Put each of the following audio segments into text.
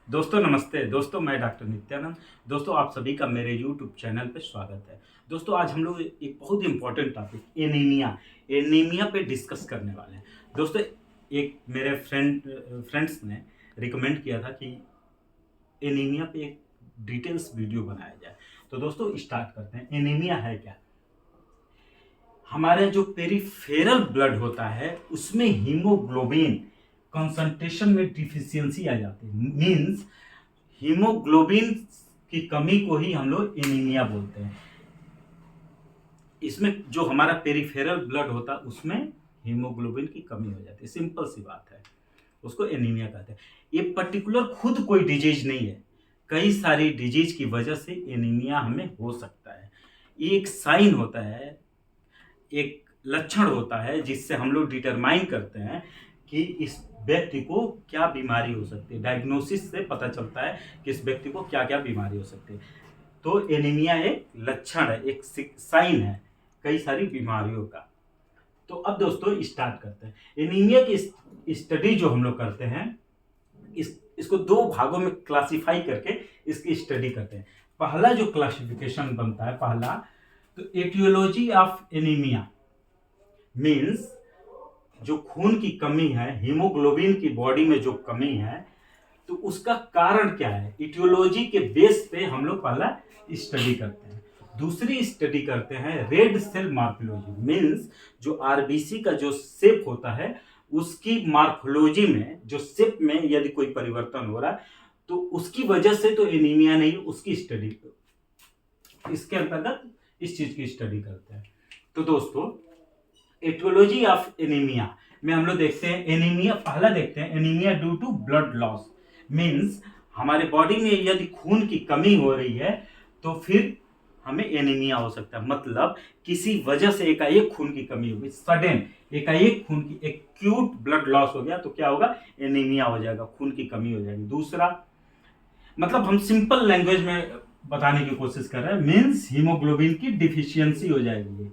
दोस्तों नमस्ते। दोस्तों मैं डॉक्टर नित्यानंद। दोस्तों आप सभी का मेरे यूट्यूब चैनल पे स्वागत है। दोस्तों आज हम लोग एक बहुत इंपॉर्टेंट टॉपिक एनीमिया पे डिस्कस करने वाले हैं। दोस्तों एक मेरे फ्रेंड्स ने रिकमेंड किया था कि एनीमिया पे एक डिटेल्स वीडियो बनाया जाए। तो दोस्तों स्टार्ट करते हैं। एनीमिया है क्या? हमारे जो पेरिफेरल ब्लड होता है उसमें हीमोग्लोबिन कंसंट्रेशन में डिफिशियंसी आ जाती है। मींस हीमोग्लोबिन की कमी को ही हम लोग एनीमिया बोलते हैं। इसमें जो हमारा पेरिफेरल ब्लड होता है उसमें हीमोग्लोबिन की कमी हो जाती है। सिंपल सी बात है, उसको एनीमिया कहते हैं। ये पर्टिकुलर खुद कोई डिजीज नहीं है, कई सारी डिजीज की वजह से एनीमिया हमें हो सकता है। ये एक साइन होता है, एक लक्षण होता है जिससे हम लोग डिटरमाइन करते हैं कि इस व्यक्ति को क्या बीमारी हो सकती है। डायग्नोसिस से पता चलता है कि इस व्यक्ति को क्या क्या बीमारी हो सकती है। तो एनीमिया एक लक्षण है, एक साइन है कई सारी बीमारियों का। तो अब दोस्तों स्टार्ट करते हैं। एनीमिया की स्टडी जो हम लोग करते हैं, इसको दो भागों में क्लासिफाई करके इसकी स्टडी करते हैं। पहला जो क्लासिफिकेशन बनता है, पहला तो एटियोलॉजी ऑफ एनीमिया मीन्स जो खून की कमी है, हीमोग्लोबिन की बॉडी में जो कमी है, तो उसका कारण क्या है। इटियोलॉजी के बेस पे हम लोग पहला स्टडी करते हैं। दूसरी स्टडी करते हैं रेड सेल मार्फोलॉजी मीन्स जो आरबीसी का जो शेप होता है उसकी मार्फोलॉजी में, जो शेप में यदि कोई परिवर्तन हो रहा है तो उसकी वजह से तो एनीमिया नहीं, उसकी स्टडी, इसके अंतर्गत इस चीज की स्टडी करते हैं। तो दोस्तों एटियोलॉजी ऑफ एनीमिया में हम लोग देखते हैं एनीमिया, पहला देखते हैं anaemia due to blood loss means हमारे बॉडी में यदि खून की कमी हो रही है तो फिर हमें एनीमिया हो सकता है। मतलब किसी वजह से एकाएक खून की कमी होगी, सडन एकाएक खून की एक्यूट ब्लड लॉस हो गया तो क्या होगा, एनीमिया हो जाएगा, खून की कमी हो जाएगी। दूसरा, मतलब हम सिंपल लैंग्वेज में बताने की कोशिश कर रहे हैं, मीन्स हीमोग्लोबिन की डिफिशियंसी हो जाएगी।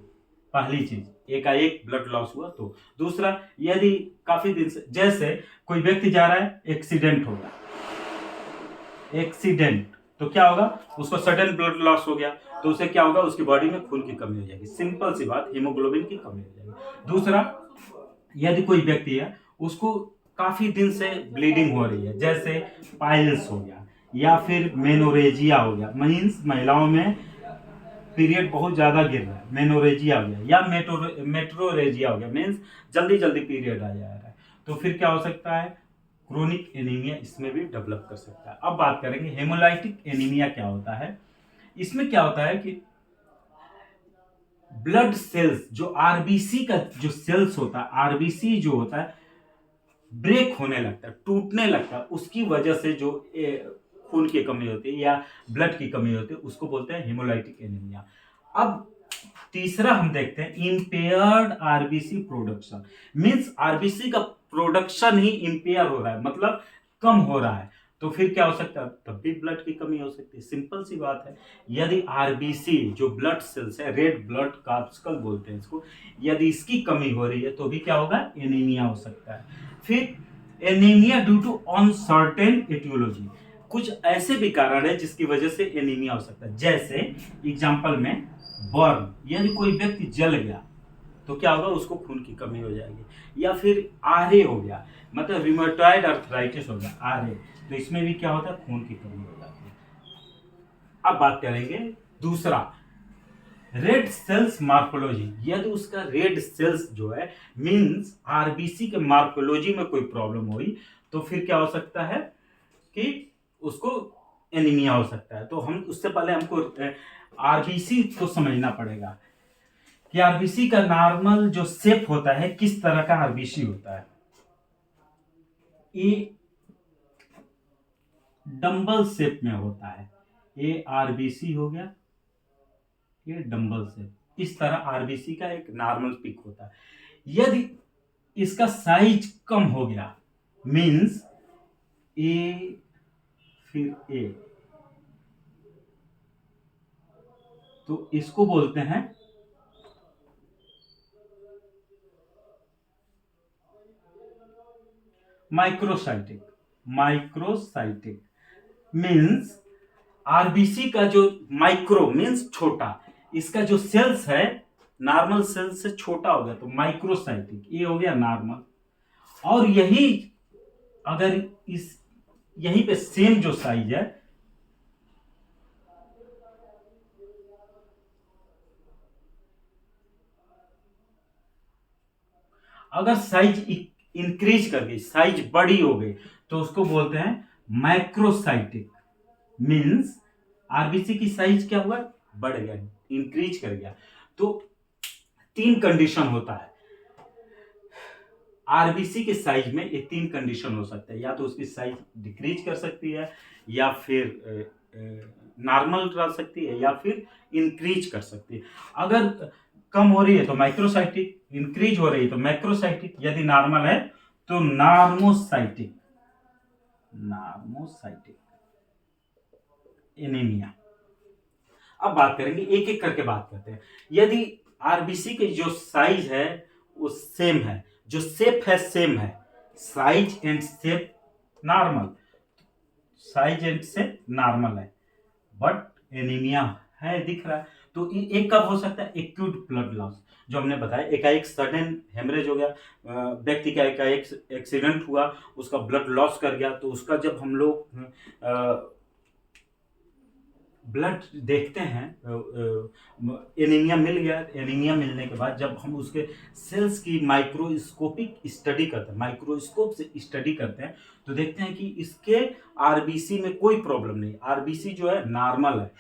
पहली चीज एकाएक ब्लड लॉस हुआ तो। दूसरा, यदि काफी दिन से, जैसे कोई व्यक्ति जा रहा है, एक्सीडेंट होगा, एक्सीडेंट तो क्या होगा, उसको सडन ब्लड लॉस हो गया तो उसे क्या होगा, उसकी बॉडी में खून की कमी हो जाएगी। सिंपल सी बात, हीमोग्लोबिन की कमी हो जाएगी। दूसरा, यदि कोई व्यक्ति है उसको काफी दिन से ब्लीडिंग हो रही है, जैसे पाइल्स हो गया या फिर मेनोरेजिया हो गया, मीन्स महिलाओं में पीरियड बहुत ज्यादा गिर रहा है, मेनोरेजिया हो गया, या मेट्रोरेजिया हो गया, मीन्स जल्दी जल्दी पीरियड आ जा रहा है, तो फिर क्या हो सकता है, क्रोनिक एनीमिया इसमें भी डेवलप कर सकता है। अब बात करेंगे हेमोलाइटिक एनीमिया क्या होता है। इसमें क्या होता है कि ब्लड सेल्स, जो आरबीसी का जो सेल्स होता है, आरबीसी जो होता है ब्रेक होने लगता है, टूटने लगता है, उसकी वजह से जो खून की कमी होती है या ब्लड की कमी होती है उसको बोलते हैं हेमोलाइटिक एनीमिया। अब तीसरा हम देखते हैं impaired RBC production means RBC का प्रोडक्शन ही इंपेयर हो रहा है, मतलब कम हो रहा है, तो फिर क्या हो सकता है, तब भी ब्लड की कमी हो सकती है। सिंपल सी बात है, यदि आरबीसी जो ब्लड सेल्स है, रेड ब्लड कार्पस्कल बोलते हैं इसको, यदि इसकी कमी हो रही है तो भी क्या होगा, एनीमिया हो सकता है। फिर anaemia due to uncertain aetiology, कुछ ऐसे भी कारण है जिसकी वजह से एनीमिया हो सकता है। जैसे एग्जांपल में बर्न, यानी कोई व्यक्ति जल गया तो क्या होगा, उसको खून की कमी हो जाएगी। या फिर आरए हो गया, मतलब रिमेटॉइड अर्थराइटिस हो गया, आरए, तो इसमें भी क्या होता है, खून की कमी हो जाती है। अब बात करेंगे दूसरा, रेड सेल्स मार्फोलॉजी, यदि उसका रेड सेल्स जो है मींस आरबीसी के मार्फोलॉजी में कोई प्रॉब्लम हुई तो फिर क्या हो सकता है कि उसको एनीमिया हो सकता है। तो हम उससे पहले हमको आरबीसी को समझना पड़ेगा कि आरबीसी का नॉर्मल जो शेप होता है, किस तरह का आरबीसी होता है। ये डंबल शेप में होता है, ये आरबीसी हो गया, ये डंबल शेप, इस तरह आरबीसी का एक नॉर्मल पिक होता है। यदि इसका साइज कम हो गया मींस ए, फिर ए, तो इसको बोलते हैं माइक्रोसाइटिक, माइक्रोसाइटिक। मीन्स आरबीसी का जो माइक्रो मीन्स छोटा, इसका जो सेल्स है नॉर्मल सेल्स से छोटा हो गया तो माइक्रोसाइटिक, ये हो गया नॉर्मल। और यही अगर इस यहीं पे सेम जो साइज है, अगर साइज इंक्रीज कर गई, साइज बड़ी हो गई, तो उसको बोलते हैं मैक्रोसाइटिक। मींस आरबीसी की साइज क्या हुआ, बढ़ गया, इंक्रीज कर गया। तो तीन कंडीशन होता है आरबीसी के साइज में, ये तीन कंडीशन हो सकता है, या तो उसकी साइज डिक्रीज कर सकती है, या फिर नॉर्मल रह सकती है, या फिर इंक्रीज कर सकती है। अगर कम हो रही है तो माइक्रोसाइटिक, इंक्रीज हो रही है तो मैक्रोसाइटिक, यदि नॉर्मल है तो नॉर्मोसाइटिक। Normocytic anaemia. अब बात करेंगे, एक एक करके बात करते हैं। यदि आरबीसी की जो साइज है वो सेम है, जो शेप है सेम है, size and shape normal, size and shape normal है, बट एनीमिया है दिख रहा है, तो एक कब हो सकता है, एक्यूट ब्लड लॉस, जो हमने बताया एकाएक सडन हेमरेज हो गया, व्यक्ति का एकाएक एक्सीडेंट हुआ, उसका ब्लड लॉस कर गया, तो उसका जब हम लोग ब्लड देखते हैं, एनीमिया मिल गया, एनीमिया मिलने के बाद जब हम उसके सेल्स की माइक्रोस्कोपिक स्टडी करते हैं, माइक्रोस्कोप से स्टडी करते हैं, तो देखते हैं कि इसके आरबीसी में कोई प्रॉब्लम नहीं, आरबीसी जो है नॉर्मल है।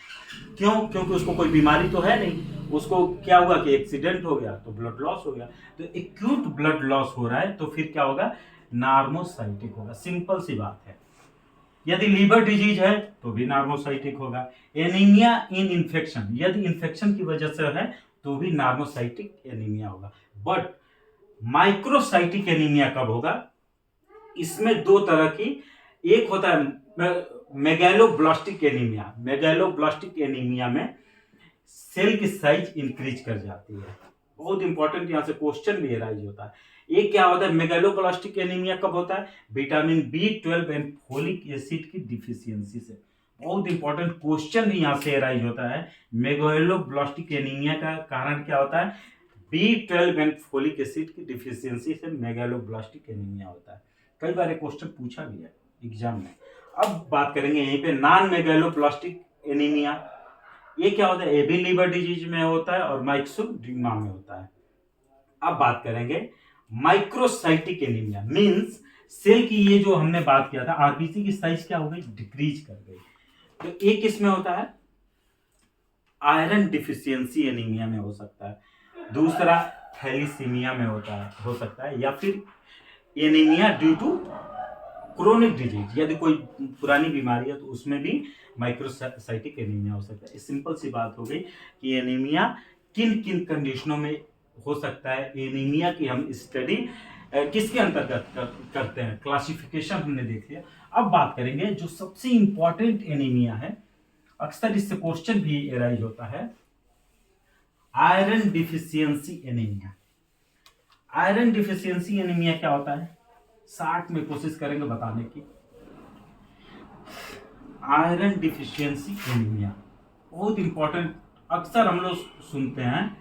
क्यों? क्योंकि उसको कोई बीमारी तो है नहीं, उसको क्या हुआ कि एक्सीडेंट हो गया तो ब्लड लॉस हो गया, तो एक्यूट ब्लड लॉस हो रहा है, तो फिर क्या होगा, नॉर्मोसाइटिक होगा, सिंपल सी बात है। यदि लीवर डिजीज है तो भी नॉर्मोसाइटिक होगा। एनीमिया इन इन्फेक्शन, यदि इन्फेक्शन की वजह से है तो भी नॉर्मोसाइटिक एनीमिया होगा। बट माइक्रोसाइटिक एनीमिया कब होगा, इसमें दो तरह की, एक होता है मेगैलोब्लास्टिक एनीमिया। मेगैलोब्लास्टिक एनीमिया में सेल की साइज इंक्रीज कर जाती है, बहुत इंपॉर्टेंट, यहां से क्वेश्चन भी राइज होता है। एक क्या होता है मेगालोब्लास्टिक एनीमिया, कब होता है, vitamin B 12 and folic acid की डिफिशियंसी से। बहुत इंपॉर्टेंट क्वेश्चन भी यहां से राइज होता है, मेगालोब्लास्टिक एनीमिया का कारण क्या होता है, बी 12 एंड फोलिक एसिड की डिफिशियंसी से मेगालोब्लास्टिक एनीमिया होता है। कई बार क्वेश्चन पूछा भी है एग्जाम में। अब बात करेंगे यहीं पे नॉन मेगालोब्लास्टिक एनीमिया, ये क्या होता है, ये भी लीवर डिजीज में होता है और माइक्सोडिमा में होता है। अब बात करेंगे माइक्रोसाइटिक एनीमिया, मींस सेल की, ये जो हमने बात किया था, आरबीसी की साइज क्या हो गई, डिक्रीज कर गई। तो एक किसमें होता है, आयरन डिफिशियंसी एनीमिया में हो सकता है, दूसरा थैलीसीमिया में होता है, हो सकता है, या फिर anaemia due to chronic disease, यदि कोई पुरानी बीमारी है तो उसमें भी माइक्रोसाइटिक एनीमिया हो सकता है। सिंपल सी बात हो गई कि एनीमिया किन किन कंडीशनों में हो सकता है। एनीमिया की हम स्टडी किसके अंतर्गत करते हैं, क्लासिफिकेशन हमने देख लिया। अब बात करेंगे जो सबसे इंपॉर्टेंट एनीमिया है, अक्सर इससे क्वेश्चन भी एराइज होता है, iron deficiency anaemia. Iron deficiency anaemia क्या होता है, 60 में कोशिश करेंगे बताने की। आयरन डिफिशियंसी एनीमिया बहुत इंपॉर्टेंट, अक्सर हम लोग सुनते हैं,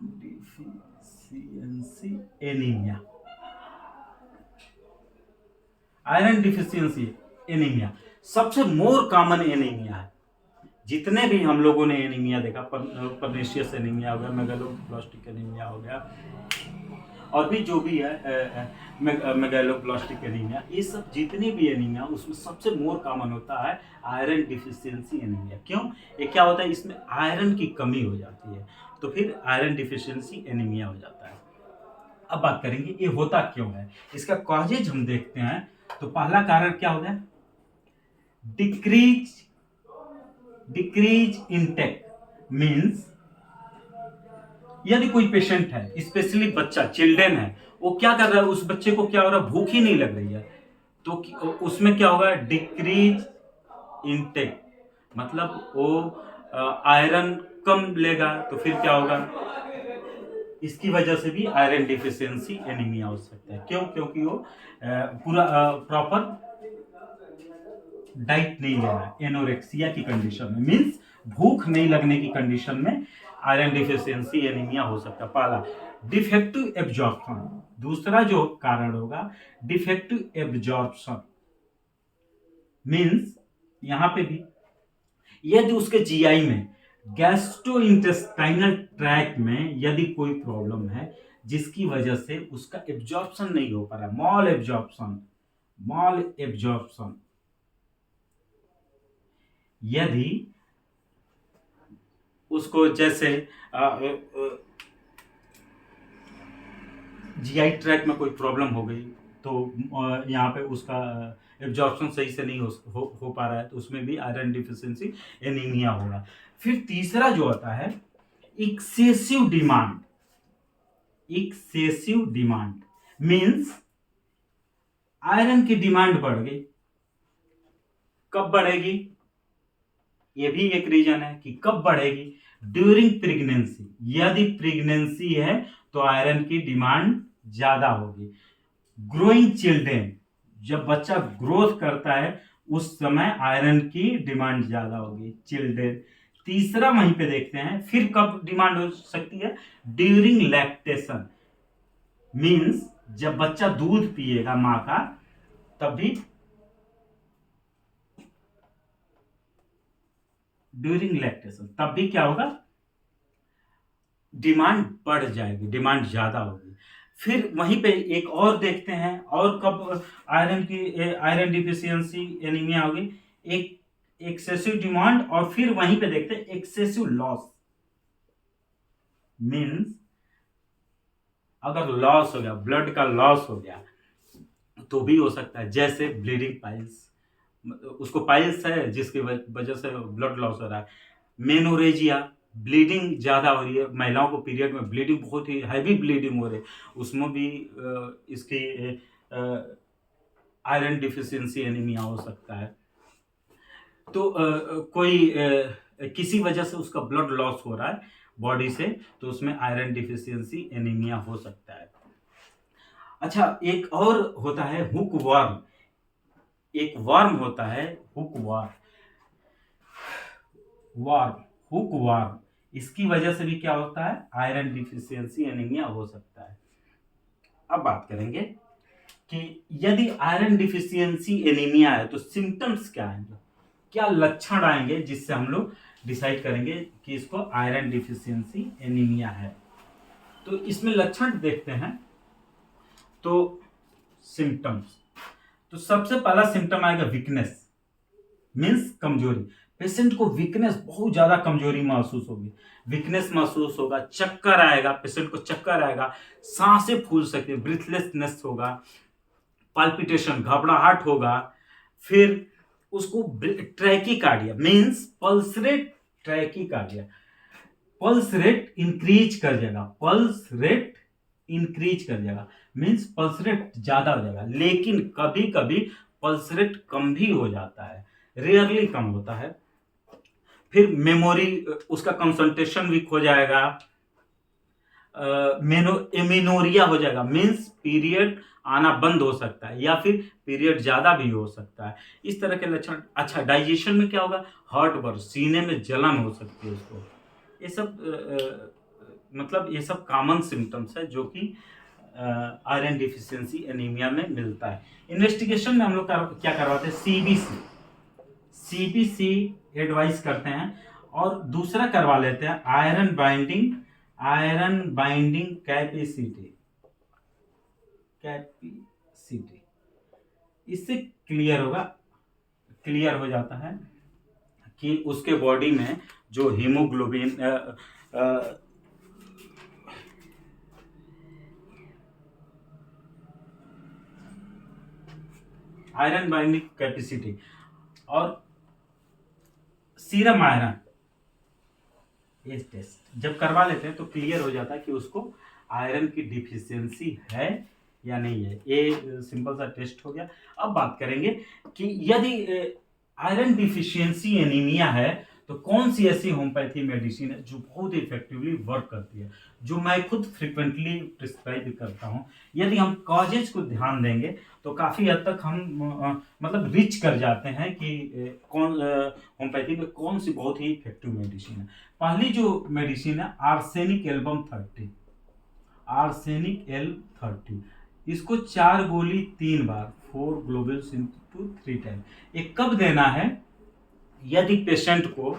deficiency anaemia, iron deficiency anaemia सबसे मोर कॉमन एनीमिया है। जितने भी हम लोगों ने एनीमिया देखा, पर्निशियस एनीमिया हो गया, मेगालोब्लास्टिक एनीमिया हो गया, और भी जो भी है मेगालोब्लास्टिक एनीमिया, ये सब जितने भी एनीमिया उसमें सबसे मोर कॉमन होता है आयरन डिफिशियंसी एनीमिया। क्यों, ये क्या होता है, इसमें आयरन की कमी हो जाती है, तो फिर आयरन डिफिशियंसी एनीमिया हो जाता है। अब बात करेंगे ये होता क्यों है, इसका कॉजेज हम देखते हैं। तो पहला कारण क्या हो गया, डिक्रीज डिक्रीज इनटेक, मींस यदि कोई पेशेंट है, स्पेशली बच्चा, चिल्ड्रेन है, वो क्या कर रहा है, उस बच्चे को क्या हो रहा है, भूख ही नहीं लग रही है, तो उसमें क्या होगा, डिक्रीज इनटेक, मतलब वो आयरन कम लेगा, तो फिर क्या होगा, इसकी वजह से भी आयरन डिफिशियंसी एनीमिया हो सकता है। क्यों, क्योंकि वो पूरा प्रॉपर डाइट नहीं ले रहा है, एनोरेक्सिया की कंडीशन में, मीन्स भूख नहीं लगने की कंडीशन में आयरन डिफिशियंसी एनीमिया हो सकता है। पहला डिफेक्टिव एब्जॉर्प्शन, दूसरा जो कारण होगा डिफेक्टिव एब्जॉर्प्शन, मीन्स यहां पे भी यदि उसके जीआई में, गैस्ट्रोइंटेस्टाइनल ट्रैक में यदि कोई प्रॉब्लम है जिसकी वजह से उसका एब्जॉर्प्शन नहीं हो पा रहा, मॉल एब्जॉर्प्शन, मॉल एब्जॉर्प्शन, यदि उसको जैसे जीआई ट्रैक में कोई प्रॉब्लम हो गई तो यहाँ पे उसका एब्जॉर्प्शन सही से नहीं हो पा रहा है, तो उसमें भी आयरन डिफिशियंसी एनीमिया होगा। फिर तीसरा जो आता है excessive demand, excessive demand means iron की डिमांड बढ़ गई। कब बढ़ेगी, ये भी एक रीजन है कि कब बढ़ेगी, ड्यूरिंग प्रेगनेंसी, यदि प्रेगनेंसी है तो आयरन की डिमांड ज्यादा होगी। ग्रोइंग चिल्ड्रेन, जब बच्चा ग्रोथ करता है उस समय आयरन की डिमांड ज्यादा होगी, चिल्ड्रेन। तीसरा वहीं पे देखते हैं फिर कब डिमांड हो सकती है, ड्यूरिंग लैक्टेशन, मीन्स जब बच्चा दूध पिएगा मां का तब भी ड्यूरिंग लैक्टेशन तब भी क्या होगा, डिमांड बढ़ जाएगी, डिमांड ज्यादा होगी। फिर वहीं पे एक और देखते हैं, और कब आयरन डिफिशियंसी एनीमिया होगी, एक एक्सेसिव डिमांड, और फिर वहीं पे देखते हैं एक्सेसिव लॉस, मीन्स अगर लॉस हो गया, ब्लड का लॉस हो गया तो भी हो सकता है, जैसे ब्लीडिंग पाइल्स, उसको पाइल्स है जिसकी वजह से ब्लड लॉस हो रहा है। मेनोरेजिया, ब्लीडिंग ज्यादा हो रही है, महिलाओं को पीरियड में ब्लीडिंग बहुत ही हैवी ब्लीडिंग हो रही है, उसमें भी इसकी आयरन डिफिशियंसी एनीमिया हो सकता है। तो कोई किसी वजह से उसका ब्लड लॉस हो रहा है बॉडी से, तो उसमें आयरन डिफिशियंसी एनीमिया हो सकता है। अच्छा, एक और होता है हुक वर्म, एक वर्म होता है hook worm, warm, hook warm, इसकी वजह से भी क्या होता है, आयरन डिफिशियंसी एनीमिया हो सकता है। अब बात करेंगे कि यदि आयरन डिफिशियंसी एनीमिया है तो सिम्टम्स क्या आएंगे, क्या लक्षण आएंगे जिससे हम लोग डिसाइड करेंगे कि इसको आयरन डिफिशियंसी एनीमिया है। तो इसमें लक्षण देखते हैं, तो सिम्टम्स, तो सबसे पहला सिम्टम आएगा वीकनेस, मीन्स कमजोरी, पेशेंट को वीकनेस, बहुत ज्यादा कमजोरी महसूस होगी, वीकनेस महसूस होगा, चक्कर आएगा, पेशेंट को चक्कर आएगा, सांसें फूल सकती है, ब्रीथलेसनेस होगा, पाल्पिटेशन, घबराहट होगा, फिर उसको tachycardia, means pulse rate, tachycardia, pulse rate increase कर जाएगा, पल्स रेट इंक्रीज कर जाएगा, मीन्स पल्स रेट ज्यादा हो जाएगा, लेकिन कभी कभी पल्स रेट कम भी हो जाता है, रेयरली कम होता है। फिर मेमोरी, उसका कंसंट्रेशन वीक हो जाएगा, एमिनोरिया हो जाएगा, मीन्स पीरियड आना बंद हो सकता है, या फिर पीरियड ज्यादा भी हो सकता है, इस तरह के लक्षण। अच्छा, डाइजेशन में क्या होगा, हार्ट बर्न, सीने में जलन हो सकती है उसको, ये सब मतलब ये सब कॉमन सिम्टम्स है जो कि आयरन डिफिशियंसी एनीमिया में मिलता है। इन्वेस्टिगेशन में हम लोग क्या करवाते हैं, सीबीसी एडवाइस करते हैं, और दूसरा करवा लेते हैं आयरन बाइंडिंग कैपेसिटी, इससे क्लियर हो जाता है कि उसके बॉडी में जो हीमोग्लोबिन आयरन बाइंडिंग कैपेसिटी और सीरम आयरन, ये टेस्ट जब करवा लेते हैं तो क्लियर हो जाता है कि उसको आयरन की डिफिशियंसी है या नहीं है। ये सिंपल सा टेस्ट हो गया। अब बात करेंगे कि यदि आयरन डिफिशियंसी एनीमिया है तो कौन सी ऐसी होम्योपैथी मेडिसिन है जो बहुत इफेक्टिवली वर्क करती है, जो मैं खुद फ्रिक्वेंटली प्रिस्क्राइब करता हूँ। यदि हम कॉजेज को ध्यान देंगे तो काफ़ी हद तक हम मतलब रिच कर जाते हैं कि कौन होम्योपैथी में कौन सी बहुत ही इफेक्टिव मेडिसिन है। पहली जो मेडिसिन है आर्सेनिक एल्बम 30, आर्सेनिक एल 30, इसको 4 गोली 3 बार 4 ग्लोबुल्स इनटू 3 टाइम। ये कब देना है? यदि पेशेंट को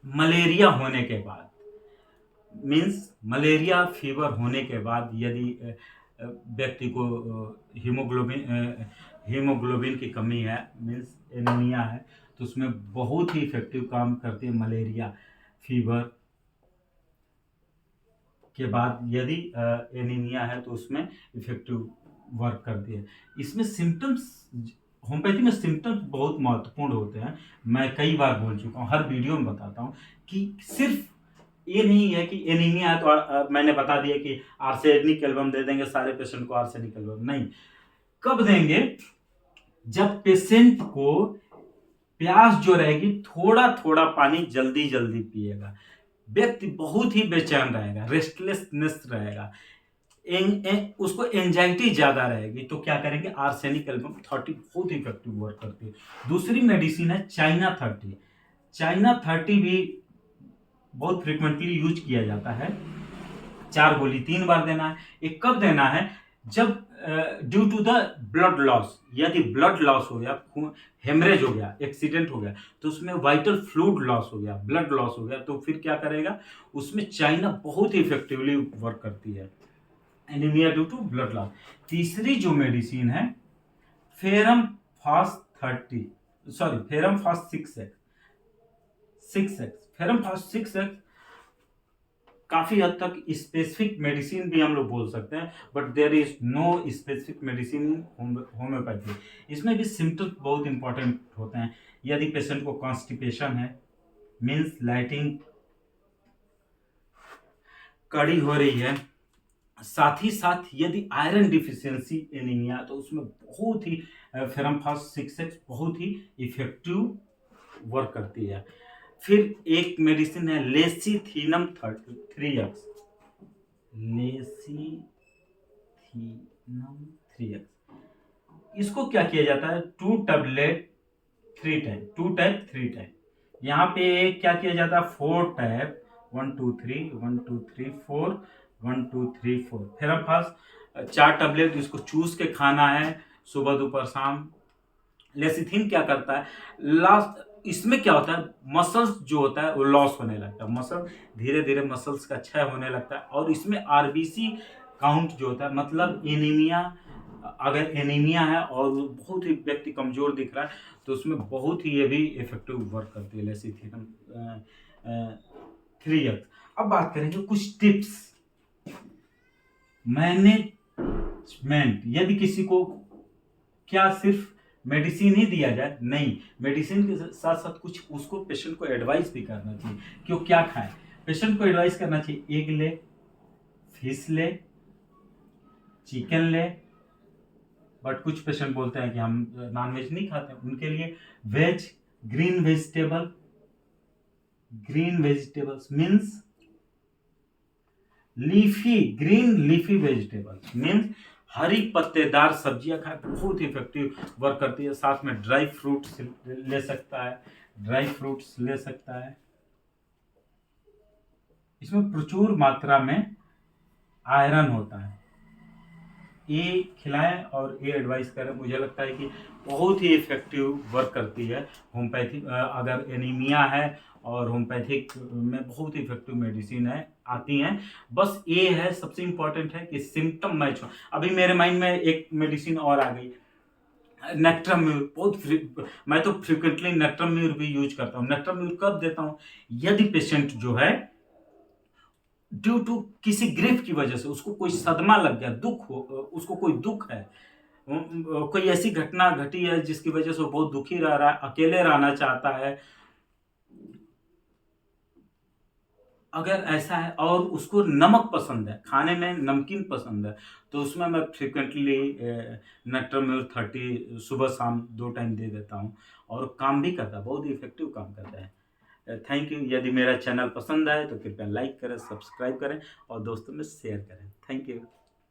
मलेरिया होने के बाद, मीन्स मलेरिया फीवर होने के बाद यदि व्यक्ति को हीमोग्लोबिन की कमी है, मीन्स एनीमिया है, तो उसमें बहुत ही इफेक्टिव काम करती है मलेरिया फीवर के बाद। यदि एनीमिया है तो उसमें इफेक्टिव वर्क करती है। इसमें सिम्टम्स, होम्योपैथी में सिम्टम्स बहुत महत्वपूर्ण होते हैं। मैं कई बार बोल चुका हूँ, हर वीडियो में बताता हूँ कि सिर्फ ये नहीं है कि एनीमिया है तो मैंने बता दिया कि आर्सेनिक एल्बम दे देंगे सारे पेशेंट को आर्सेनिक एल्बम, नहीं। कब देंगे? जब पेशेंट को प्यास जो रहेगी, थोड़ा थोड़ा पानी जल्दी जल्दी पिएगा, व्यक्ति बहुत ही बेचैन रहेगा, रेस्टलेसनेस रहेगा, उसको एंजाइटी ज्यादा रहेगी, तो क्या करेंगे? आर्सेनिक एल्बम 30 बहुत इफेक्टिव वर्क करती है। दूसरी मेडिसिन है चाइना 30। चाइना 30 भी बहुत फ्रिक्वेंटली यूज किया जाता है। 4 गोली 3 बार देना है। ये कब देना है? जब due to the blood loss, यदि ब्लड लॉस हो गया, हेमरेज हो गया, एक्सीडेंट हो गया, तो उसमें वाइटल फ्लूइड लॉस हो गया, ब्लड लॉस हो गया, तो फिर क्या करेगा? उसमें चाइना बहुत ही इफेक्टिवली वर्क करती है, anaemia due to blood loss. तीसरी जो मेडिसिन है ferrum phos 30, sorry ferrum phos 6x, ferrum phos 6x काफी हद तक स्पेसिफिक मेडिसिन भी हम लोग बोल सकते हैं, but there is no specific medicine homeopathy. इसमें भी सिम्टम्स बहुत इंपॉर्टेंट होते हैं। यदि पेशेंट को कॉन्स्टिपेशन है, मीन्स लाइटिंग कड़ी हो रही है, साथ ही साथ यदि आयरन डिफिशियंसी एनीमिया, तो उसमें बहुत ही फेरम फास्ट 6x बहुत ही इफेक्टिव वर्क करती है। फिर एक मेडिसिन है लेसीथीनम 3x, लेसीथीनम 3x। इसको क्या किया जाता है? 2 टैबलेट 3 टाइम, 2 टैप 3 टाइम। यहाँ पे क्या किया जाता है? 4 टैप, 1 2 3 1 2 3 4 1 2 3 4 फेरम फास्ट 4 टैबलेट इसको चूस के खाना है, सुबह दोपहर शाम। लेसिथिन क्या करता है? लास्ट इसमें क्या होता है? मसल्स जो होता है वो लॉस होने लगता है, मसल धीरे धीरे मसल्स का क्षय होने लगता है, और इसमें आरबीसी काउंट जो होता है, मतलब एनीमिया, अगर एनीमिया है और बहुत ही व्यक्ति कमजोर दिख रहा है, तो उसमें बहुत ही ये भी इफेक्टिव वर्क करती है लेसिथिन 3x। अब बात करेंगे कुछ टिप्स मैनेजमेंट। यदि किसी को क्या सिर्फ मेडिसिन ही दिया जाए? नहीं, मेडिसिन के साथ साथ कुछ उसको पेशेंट को एडवाइस भी करना चाहिए कि वो क्या खाए। पेशेंट को एडवाइस करना चाहिए एग ले, फिश ले, चिकन ले, बट कुछ पेशेंट बोलते हैं कि हम नॉनवेज नहीं खाते, उनके लिए veg, green vegetables means green leafy vegetables means हरी पत्तेदार सब्जियां खाए, बहुत इफेक्टिव वर्क करती है। साथ में ड्राई फ्रूट्स ले सकता है, इसमें प्रचुर मात्रा में आयरन होता है। ये खिलाएं और ये एडवाइस करें, मुझे लगता है कि बहुत ही इफेक्टिव वर्क करती है होम्योपैथी। अगर एनीमिया है और होम्योपैथिक में बहुत इफेक्टिव मेडिसिन है आती हैं। बस ये है, सबसे इम्पोर्टेंट है कि सिम्टम मैच हो। अभी मेरे माइंड में एक मेडिसिन और आ गई, नेक्ट्राम्यूर। मैं तो फ्रिक्वेंटली नेक्ट्राम्यूर भी यूज करता हूँ। नेक्ट्राम्यूर कब देता हूँ? यदि पेशेंट जो है ड्यू टू किसी ग्रीफ की वजह से, उसको कोई सदमा लग गया, दुख हो, उसको कोई दुख है, कोई ऐसी घटना घटी है जिसकी वजह से वो बहुत दुखी रह रहा है, अकेले रहना चाहता है, अगर ऐसा है और उसको नमक पसंद है, खाने में नमकीन पसंद है, तो उसमें मैं फ्रीक्वेंटली नेट्रोम्यूर 30 सुबह शाम 2 टाइम दे देता हूँ और काम भी करता है, बहुत ही इफ़ेक्टिव काम करता है। Thank you. यदि मेरा चैनल पसंद आए तो कृपया लाइक करें, सब्सक्राइब करें और दोस्तों में शेयर करें। Thank you.